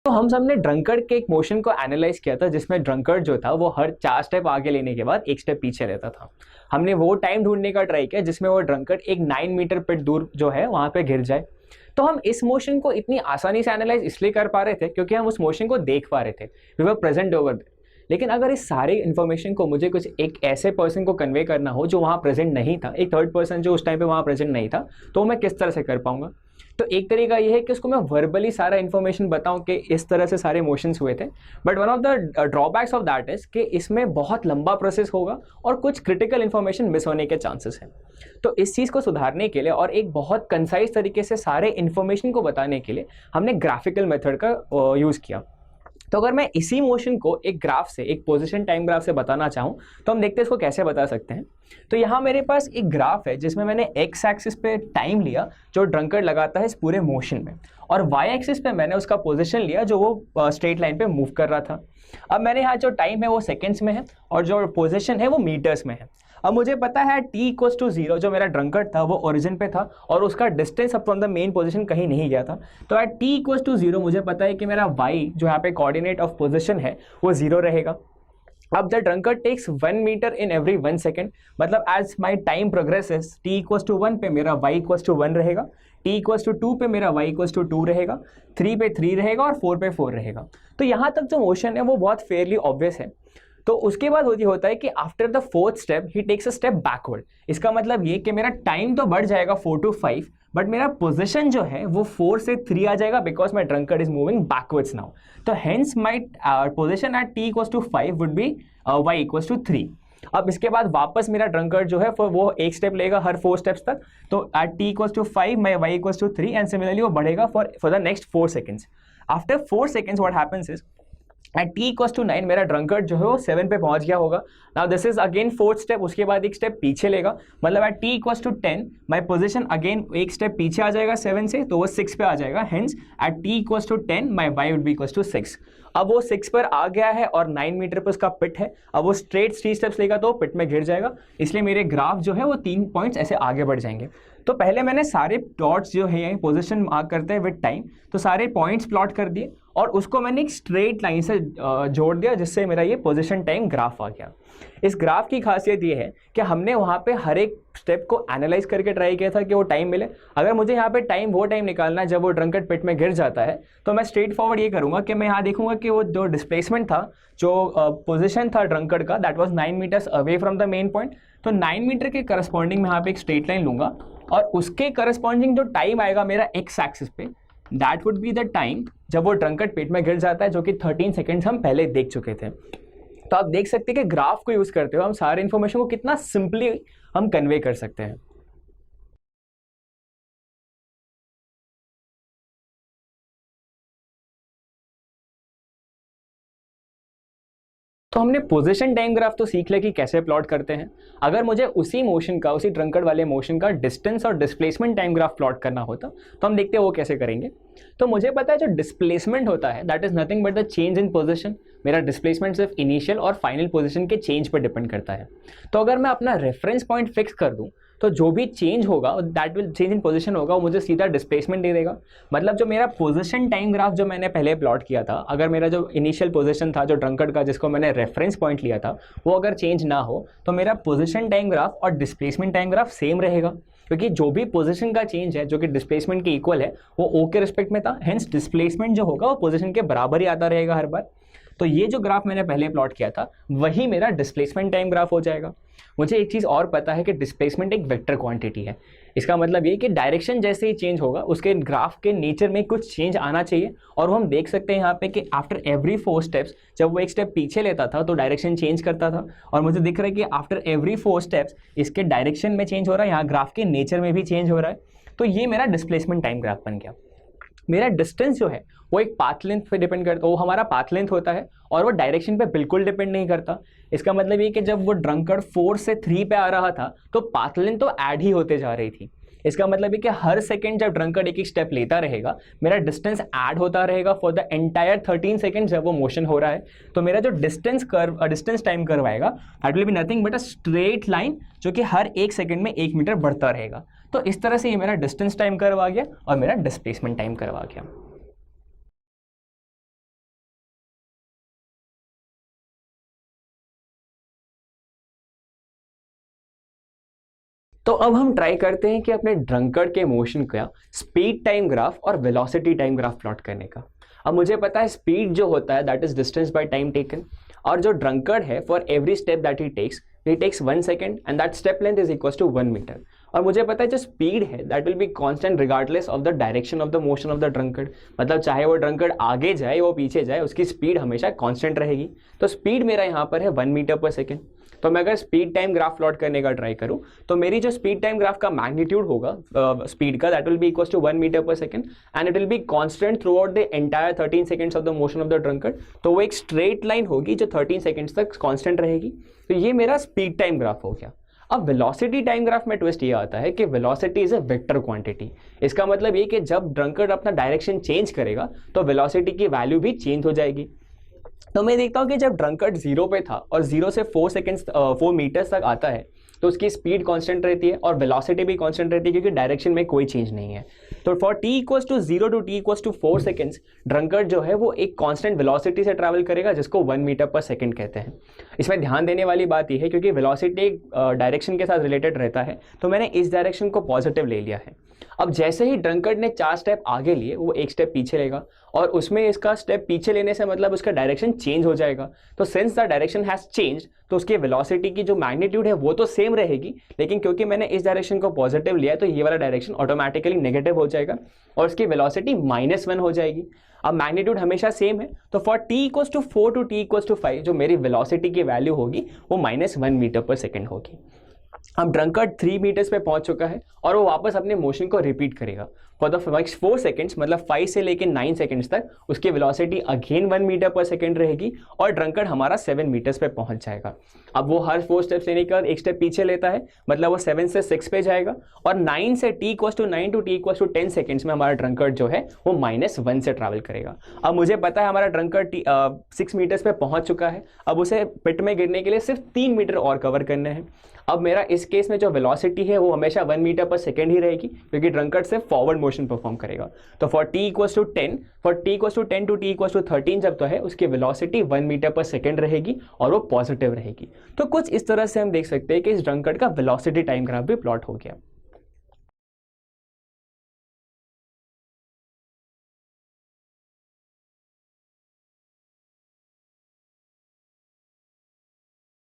तो हम सबने ड्रंकर्ड के एक मोशन को एनालाइज किया था जिसमें ड्रंकर्ड जो था वो हर 4 स्टेप आगे लेने के बाद 1 स्टेप पीछे रहता था। हमने वो टाइम ढूंढने का ट्राई किया जिसमें वो ड्रंकर्ड एक 9 मीटर पिट दूर जो है वहां पे गिर जाए। तो हम इस मोशन को इतनी आसानी से एनालाइज इसलिए कर पा रहे थे क्योंकि हम उस मोशन को देख पा रहे थे, we were present over there. लेकिन अगर इस सारे इन्फॉर्मेशन को मुझे कुछ एक ऐसे पर्सन को कन्वे करना हो जो वहाँ प्रेजेंट नहीं था, एक थर्ड पर्सन जो उस टाइम पे वहाँ प्रेजेंट नहीं था, तो मैं किस तरह से कर पाऊंगा? तो एक तरीका ये है कि उसको मैं वर्बली सारा इन्फॉर्मेशन बताऊं कि इस तरह से सारे इमोशंस हुए थे। But one of the drawbacks of that is कि इसमें बहुत लंबा प्रोसेस होगा और कुछ क्रिटिकल इन्फॉर्मेशन मिस होने के चांसेस हैं। तो इस चीज़ को सुधारने के लिए और एक बहुत कंसाइज तरीके से सारे इन्फॉर्मेशन को बताने के लिए हमने ग्राफिकल मेथड का यूज़ किया। तो अगर मैं इसी मोशन को एक ग्राफ से, एक पोजीशन टाइम ग्राफ से बताना चाहूँ तो हम देखते हैं इसको कैसे बता सकते हैं। तो यहाँ मेरे पास एक ग्राफ है जिसमें मैंने एक्स एक्सिस पे टाइम लिया जो ड्रंकर्ड लगाता है इस पूरे मोशन में, और वाई एक्सिस पे मैंने उसका पोजीशन लिया जो वो स्ट्रेट लाइन पे मूव कर रहा था। अब मैंने यहाँ जो टाइम है वो सेकेंड्स में है और जो पोजीशन है वो मीटर्स में है। अब मुझे पता है t इक्वल्स टू 0 जो मेरा ड्रंकर्ड था वो ओरिजिन पे था और उसका distance up from the main position कहीं नहीं गया था। तो एट t इक्वल्स टू 0 मुझे पता है कि मेरा y जो यहाँ पे कोऑर्डिनेट ऑफ पोजीशन है वो 0 रहेगा। अब the drunkard takes 1 metre in every 1 second, मतलब as my time progresses t equals to 1 पे मेरा y इक्वल्स टू 1 रहेगा, t इक्वल्स टू 2 पे मेरा y इक्वल्स टू 2 रहेगा, 3 पे 3 रहेगा और 4 पे 4 रहेगा। तो यहाँ तक जो मोशन है वो बहुत फेयरली ऑब्वियस है। तो उसके बाद होता है कि after the fourth step he takes a step backward. इसका मतलब ये कि मेरा टाइम तो बढ़ जाएगा 4 to 5, बट मेरा पोजीशन जो है वो 4 से 3 आ जाएगा because my drunkard is moving backwards now. तो hence my position at t equals to 5 would be y equals to 3। अब इसके बाद वापस मेरा ड्रंकर्ड जो है वो एक स्टेप लेगा हर 4 स्टेप्स तक। तो at t equals to 5 my y equals to 3 and similarly वो बढ़ेगा for the next 4 seconds. After 4 seconds what happens is at t equals to 9 मेरा ड्रंकर्ड जो है वो 7 पे पहुंच गया होगा। Now this is again fourth step, उसके बाद एक स्टेप पीछे लेगा, मतलब at t equals to 10 my position again एक स्टेप पीछे आ जाएगा 7 से, तो वो 6 पे आ जाएगा। Hence at t equals to 10 my y would be equals to 6। अब वो 6 पर आ गया है और 9 मीटर पर उसका पिट है। अब वो स्ट्रेट 3 स्टेप्स लेगा तो पिट में गिर जाएगा, इसलिए मेरे ग्राफ जो है वो 3 पॉइंट्स ऐसे आगे बढ़ जाएंगे। तो पहले मैंने सारे डॉट्स जो है पोजीशन मार्क करते हैं विद टाइम, तो सारे पॉइंट्स प्लॉट कर दिए और उसको मैंने एक स्ट्रेट लाइन से जोड़ दिया जिससे मेरा ये पोजीशन टाइम ग्राफ आ गया। इस ग्राफ की खासियत ये है कि हमने वहाँ पे हर एक स्टेप को एनालाइज करके ट्राई किया था कि वो टाइम मिले। अगर मुझे यहाँ पे टाइम वो टाइम निकालना है जब वो ड्रंकर्ड पिट में गिर जाता है, तो मैं स्ट्रेट फॉरवर्ड ये करूँगा कि मैं यहाँ देखूंगा कि वो जो डिस्प्लेसमेंट था, जो पोजीशन था ड्रंकर्ड का, that was 9 meters away from the main point. तो 9 मीटर के करस्पॉन्डिंग में यहाँ पे एक स्ट्रेट लाइन लूंगा और उसके करस्पॉन्डिंग जो टाइम आएगा मेरा एक्स एक्सिस पे, that would be the time जब वो ड्रंकर्ड पेट में गिर जाता है, जो कि 13 सेकेंड्स हम पहले देख चुके थे। तो आप देख सकते हैं कि ग्राफ को यूज करते हुए हम सारे इन्फॉर्मेशन को कितना सिंपली हम कन्वे कर सकते हैं। तो हमने पोजीशन टाइम ग्राफ तो सीख लिया कि कैसे प्लॉट करते हैं। अगर मुझे उसी मोशन का, उसी ड्रंकर्ड वाले मोशन का डिस्टेंस और डिस्प्लेसमेंट टाइम ग्राफ प्लॉट करना होता तो हम देखते हैं वो कैसे करेंगे। तो मुझे पता है जो डिस्प्लेसमेंट होता है that is nothing but the change in position. मेरा डिस्प्लेसमेंट सिर्फ इनिशियल और फाइनल पोजीशन के चेंज पर डिपेंड करता है। तो अगर मैं अपना रेफरेंस पॉइंट फिक्स कर दूं तो जो भी चेंज होगा that will change in position होगा, वो मुझे सीधा डिस्प्लेसमेंट दे देगा। मतलब जो मेरा पोजीशन टाइम ग्राफ जो मैंने पहले प्लॉट किया था, अगर मेरा जो इनिशियल पोजीशन था जो ड्रंकर्ड का जिसको मैंने रेफरेंस पॉइंट लिया था वो अगर चेंज ना हो तो मेरा पोजीशन टाइम ग्राफ और डिस्प्लेसमेंट टाइम ग्राफ सेम रहेगा, क्योंकि जो भी पोजीशन का चेंज है जो कि डिस्प्लेसमेंट के इक्वल है वो ओ के रिस्पेक्ट में था। हेंस डिस्प्लेसमेंट जो होगा वो पोजीशन के बराबर ही आता रहेगा हर बार। तो ये जो ग्राफ मैंने पहले प्लॉट किया था वही मेरा डिस्प्लेसमेंट टाइम ग्राफ हो जाएगा। मुझे एक चीज़ और पता है कि डिस्प्लेसमेंट एक वेक्टर क्वांटिटी है। इसका मतलब ये कि डायरेक्शन जैसे ही चेंज होगा उसके ग्राफ के नेचर में कुछ चेंज आना चाहिए। और हम देख सकते हैं यहाँ पे कि आफ्टर एवरी 4 स्टेप्स जब वो एक स्टेप पीछे लेता था तो डायरेक्शन चेंज करता था, और मुझे दिख रहा है कि आफ्टर एवरी 4 स्टेप्स इसके डायरेक्शन में चेंज हो रहा है, यहाँ ग्राफ के नेचर में भी चेंज हो रहा है। तो ये मेरा डिस्प्लेसमेंट टाइम ग्राफ बन गया। मेरा डिस्टेंस जो है वो एक पाथ लेंथ पे डिपेंड करता है, वो हमारा पाथ लेंथ होता है और वो डायरेक्शन पे बिल्कुल डिपेंड नहीं करता। इसका मतलब ये कि जब वो ड्रंकर्ड 4 से 3 पे आ रहा था तो पाथ लेंथ तो ऐड ही होते जा रही थी। इसका मतलब है कि हर सेकंड जब ड्रंकर्ड एक एक स्टेप लेता रहेगा मेरा डिस्टेंस ऐड होता रहेगा फॉर द एंटायर 13 सेकंड जब वो मोशन हो रहा है। तो मेरा जो डिस्टेंस टाइम कर्व आएगा that will be nothing but a straight line जो कि हर 1 सेकंड में 1 मीटर बढ़ता रहेगा। तो इस तरह से ये मेरा डिस्टेंस टाइम कर्व आ गया और मेरा डिस्प्लेसमेंट टाइम कर्व आ गया। तो अब हम ट्राई करते हैं कि अपने ड्रंकर्ड के मोशन का स्पीड टाइम ग्राफ और वेलोसिटी टाइम ग्राफ प्लॉट करने का। अब मुझे पता है स्पीड जो होता है that is distance by time taken, और जो ड्रंकर्ड है for every step that he takes 1 second and that step length is equal to 1 meter. और मुझे पता है जो स्पीड है that will be constant regardless of the direction of the motion of the drunkard, मतलब चाहे वो ड्रंकर्ड आगे जाए वो पीछे जाए उसकी स्पीड हमेशा कांस्टेंट रहेगी। तो स्पीड मेरा यहाँ पर है 1 मीटर पर सेकेंड। तो मैं अगर स्पीड टाइम ग्राफ प्लॉट करने का ट्राई करूं तो मेरी जो स्पीड टाइम ग्राफ का मैग्नीट्यूड होगा स्पीड का that will be equal to 1 metre per second and it will be constant throughout the entire 13 seconds of the motion of the drunkard. तो वो एक स्ट्रेट लाइन होगी जो 13 seconds तक constant रहेगी। तो ये मेरा स्पीड टाइम ग्राफ हो गया। अब वेलोसिटी टाइम ग्राफ में ट्विस्ट ये आता है कि velocity is a vector quantity. इसका मतलब ये कि जब ड्रंकर्ड अपना डायरेक्शन चेंज करेगा तो वेलोसिटी की वैल्यू भी चेंज हो जाएगी। तो मैं देखता हूँ कि जब ड्रंकर्ड 0 पे था और 0 से 4 मीटर्स तक आता है तो उसकी स्पीड कांस्टेंट रहती है और वेलोसिटी भी कांस्टेंट रहती है क्योंकि डायरेक्शन में कोई चेंज नहीं है। तो for t equals to 0 to t equals to 4 seconds drunkard जो है वो एक कांस्टेंट वेलोसिटी से ट्रैवल करेगा जिसको 1 मीटर पर सेकेंड कहते हैं। इसमें ध्यान देने वाली बात यह है क्योंकि वेलोसिटी एक डायरेक्शन के साथ रिलेटेड रहता है तो मैंने इस डायरेक्शन को पॉजिटिव ले लिया है। अब जैसे ही ड्रंकर्ड ने 4 स्टेप आगे लिए वो 1 स्टेप पीछे लेगा और उसमें इसका स्टेप पीछे लेने से मतलब उसका डायरेक्शन चेंज हो जाएगा। तो since the direction has changed तो उसकी वेलोसिटी की जो मैग्नीट्यूड है वो तो सेम रहेगी, लेकिन क्योंकि मैंने इस डायरेक्शन को पॉजिटिव लिया तो ये वाला डायरेक्शन ऑटोमेटिकली नेगेटिव हो जाएगा और उसकी वेलोसिटी -1 हो जाएगी। अब मैग्नीट्यूड हमेशा सेम है तो for t equals to 4 to t equals to 5 जो मेरी वेलोसिटी की वैल्यू होगी वो -1 मीटर पर सेकेंड होगी। अब ड्रंकर्ड 3 मीटर्स पे पहुंच चुका है और वो वापस अपने मोशन को रिपीट करेगा फॉर द नेक्स्ट 4 सेकंड्स, मतलब 5 से लेकर 9 सेकंड्स तक उसकी वेलोसिटी अगेन 1 मीटर पर सेकंड रहेगी और ड्रंकर्ड हमारा 7 मीटर्स पे पहुंच जाएगा। अब वो हर 4 स्टेप्स लेने के बाद 1 स्टेप पीछे लेता है, मतलब वो 7 से 6 पे जाएगा और 9 से t equals to 9 to t equals to 10 seconds में हमारा ड्रंकर्ड जो है वो -1 से ट्रैवल करेगा। अब मुझे पता है हमारा ड्रंकर्ड 6 मीटर्स पे पहुंच चुका है। अब उसे पिट में गिरने के लिए सिर्फ 3 मीटर और कवर करने हैं। अब मेरा इस केस में जो वेलोसिटी है वो हमेशा 1 मीटर पर सेकेंड ही रहेगी क्योंकि ड्रंकर्ड से फॉरवर्ड मोशन परफॉर्म करेगा। तो for t equals to 10 to t equals to 13 जब तो है उसकी वेलोसिटी 1 मीटर पर सेकेंड रहेगी और वो पॉजिटिव रहेगी। तो कुछ इस तरह से हम देख सकते हैं कि इस ड्रंकर्ड का वेलोसिटी टाइम ग्राफ भी प्लॉट हो गया।